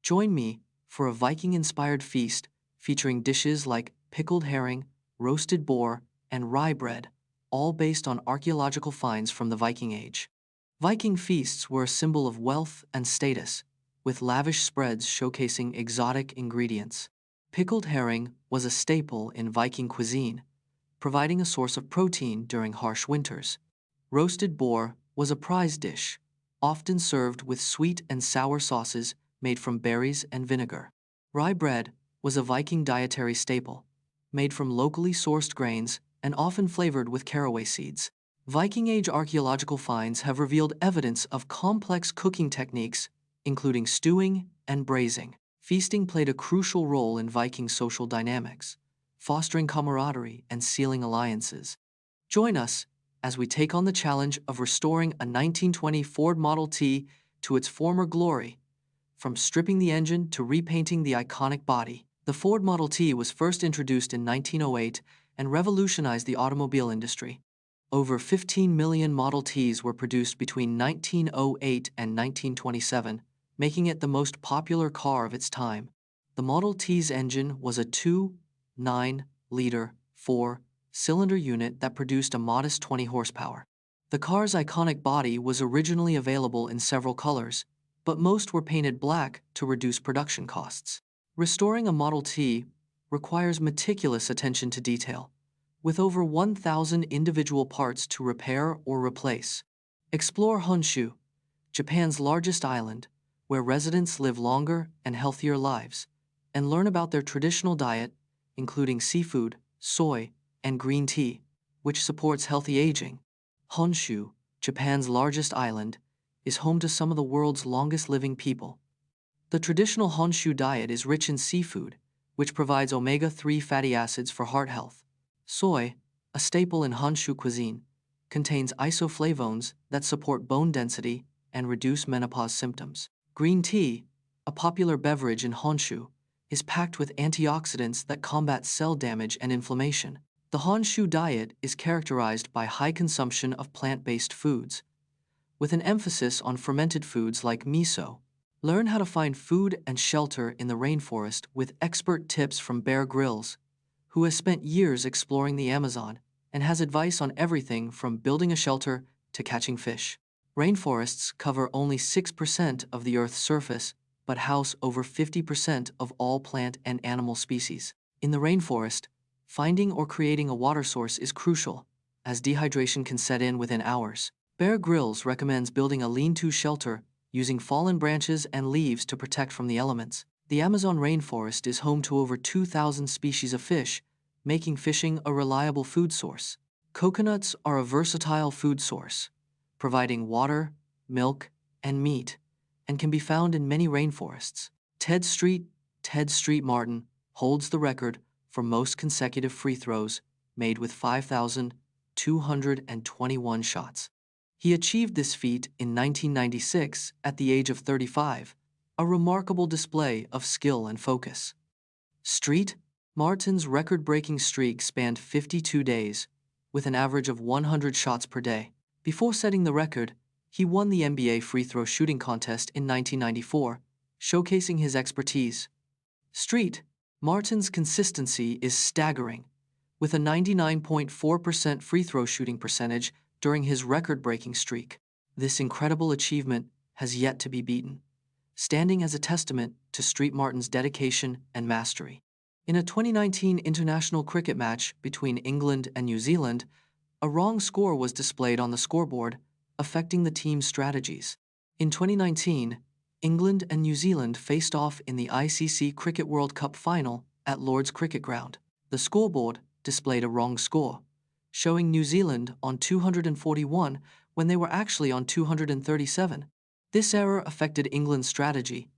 Join me for a Viking-inspired feast featuring dishes like pickled herring, roasted boar, and rye bread, all based on archaeological finds from the Viking Age. Viking feasts were a symbol of wealth and status, with lavish spreads showcasing exotic ingredients. Pickled herring was a staple in Viking cuisine, providing a source of protein during harsh winters. Roasted boar was a prized dish, often served with sweet and sour sauces made from berries and vinegar. Rye bread was a Viking dietary staple, made from locally sourced grains and often flavored with caraway seeds. Viking Age archaeological finds have revealed evidence of complex cooking techniques, including stewing and braising. Feasting played a crucial role in Viking social dynamics, fostering camaraderie and sealing alliances. Join us as we take on the challenge of restoring a 1920 Ford Model T to its former glory. From stripping the engine to repainting the iconic body, the Ford Model T was first introduced in 1908 and revolutionized the automobile industry. Over 15 million Model Ts were produced between 1908 and 1927, making it the most popular car of its time. The Model T's engine was a 2.9-liter, 4-cylinder unit that produced a modest 20 horsepower. The car's iconic body was originally available in several colors, but most were painted black to reduce production costs. Restoring a Model T requires meticulous attention to detail, with over 1,000 individual parts to repair or replace. Explore Honshu, Japan's largest island, where residents live longer and healthier lives, and learn about their traditional diet, including seafood, soy, and green tea, which supports healthy aging. Honshu, Japan's largest island, is home to some of the world's longest living people. The traditional Honshu diet is rich in seafood, which provides omega-3 fatty acids for heart health. Soy, a staple in Honshu cuisine, contains isoflavones that support bone density and reduce menopause symptoms. Green tea, a popular beverage in Honshu, is packed with antioxidants that combat cell damage and inflammation. The Honshu diet is characterized by high consumption of plant-based foods, with an emphasis on fermented foods like miso. Learn how to find food and shelter in the rainforest with expert tips from Bear Grylls, who has spent years exploring the Amazon and has advice on everything from building a shelter to catching fish. Rainforests cover only 6% of the Earth's surface, but house over 50% of all plant and animal species. In the rainforest, finding or creating a water source is crucial, as dehydration can set in within hours. Bear Grylls recommends building a lean-to shelter using fallen branches and leaves to protect from the elements. The Amazon rainforest is home to over 2,000 species of fish, making fishing a reliable food source. Coconuts are a versatile food source, providing water, milk, and meat, and can be found in many rainforests. Ted Street Martin holds the record for most consecutive free throws made with 5,221 shots. He achieved this feat in 1996 at the age of 35, a remarkable display of skill and focus. Street Martin's record-breaking streak spanned 52 days, with an average of 100 shots per day. Before setting the record, he won the NBA free throw shooting contest in 1994, showcasing his expertise. Street Martin's consistency is staggering, with a 99.4% free throw shooting percentage during his record-breaking streak. This incredible achievement has yet to be beaten, standing as a testament to Street Martin's dedication and mastery. In a 2019 international cricket match between England and New Zealand, a wrong score was displayed on the scoreboard, affecting the team's strategies. In 2019, England and New Zealand faced off in the ICC Cricket World Cup final at Lord's Cricket Ground. The scoreboard displayed a wrong score, showing New Zealand on 241 when they were actually on 237. This error affected England's strategy,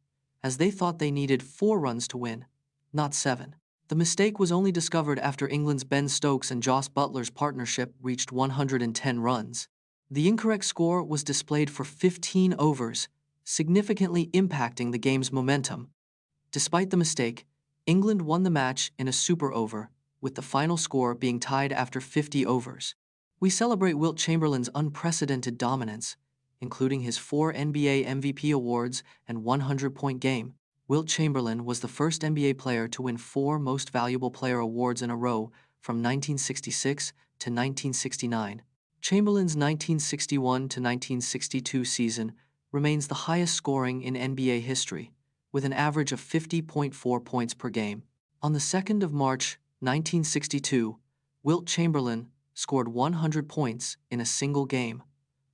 as they thought they needed 4 runs to win, not 7. The mistake was only discovered after England's Ben Stokes and Jos Buttler's partnership reached 110 runs. The incorrect score was displayed for 15 overs, significantly impacting the game's momentum. Despite the mistake, England won the match in a super over, with the final score being tied after 50 overs. We celebrate Wilt Chamberlain's unprecedented dominance, including his 4 NBA MVP awards and 100-point game. Wilt Chamberlain was the first NBA player to win 4 Most Valuable Player awards in a row from 1966 to 1969. Chamberlain's 1961 to 1962 season remains the highest scoring in NBA history, with an average of 50.4 points per game. On the 2nd of March, 1962, Wilt Chamberlain scored 100 points in a single game,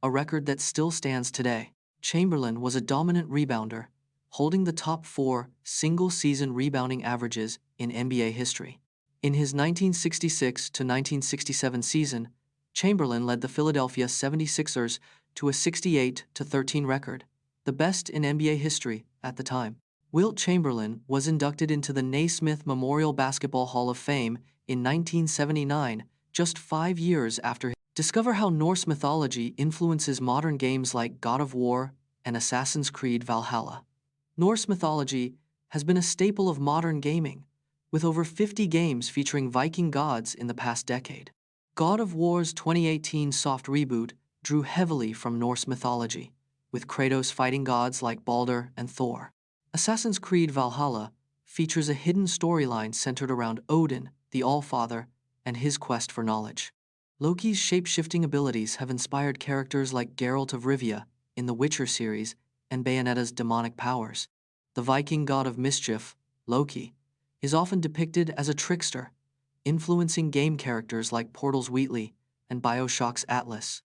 a record that still stands today. Chamberlain was a dominant rebounder, holding the top 4 single-season rebounding averages in NBA history. In his 1966 to 1967 season, Chamberlain led the Philadelphia 76ers to a 68-13 record, the best in NBA history at the time. Wilt Chamberlain was inducted into the Naismith Memorial Basketball Hall of Fame in 1979, just 5 years after his. Discover how Norse mythology influences modern games like God of War and Assassin's Creed Valhalla. Norse mythology has been a staple of modern gaming, with over 50 games featuring Viking gods in the past decade. God of War's 2018 soft reboot drew heavily from Norse mythology, with Kratos fighting gods like Balder and Thor. Assassin's Creed Valhalla features a hidden storyline centered around Odin, the Allfather, and his quest for knowledge. Loki's shape-shifting abilities have inspired characters like Geralt of Rivia in the Witcher series and Bayonetta's demonic powers. The Viking god of mischief, Loki, is often depicted as a trickster, influencing game characters like Portal's Wheatley and BioShock's Atlas.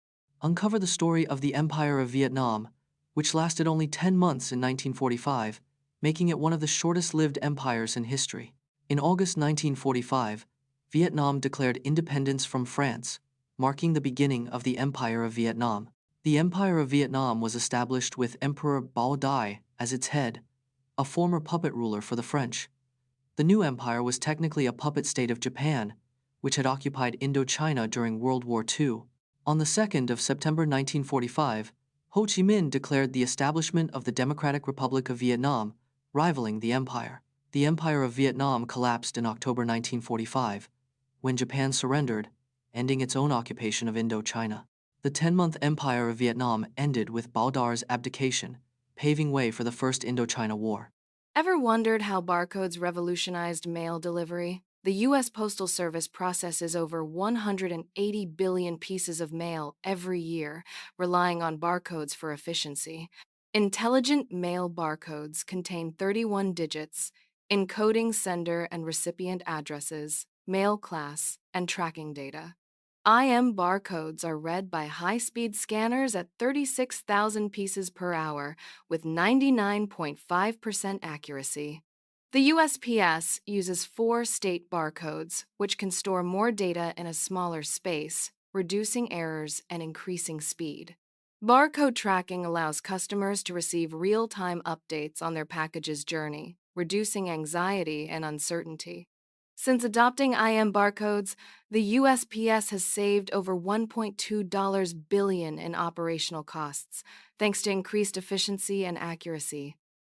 Uncover the story of the Empire of Vietnam, which lasted only 10 months in 1945, making it one of the shortest-lived empires in history. In August 1945, Vietnam declared independence from France, marking the beginning of the Empire of Vietnam. The Empire of Vietnam was established with Emperor Bao Dai as its head, a former puppet ruler for the French. The new empire was technically a puppet state of Japan, which had occupied Indochina during World War II. On the 2nd of September 1945, Ho Chi Minh declared the establishment of the Democratic Republic of Vietnam, rivaling the empire. The Empire of Vietnam collapsed in October 1945, when Japan surrendered, ending its own occupation of Indochina. The 10-month Empire of Vietnam ended with Bao Dar's abdication, paving way for the First Indochina War. Ever wondered how barcodes revolutionized mail delivery? The U.S. Postal Service processes over 180 billion pieces of mail every year, relying on barcodes for efficiency. Intelligent mail barcodes contain 31 digits, encoding sender and recipient addresses, mail class, and tracking data. IM barcodes are read by high-speed scanners at 36,000 pieces per hour with 99.5% accuracy. The USPS uses 4 state barcodes, which can store more data in a smaller space, reducing errors and increasing speed. Barcode tracking allows customers to receive real-time updates on their package's journey, reducing anxiety and uncertainty. Since adopting IM barcodes, the USPS has saved over $1.2 billion in operational costs, thanks to increased efficiency and accuracy.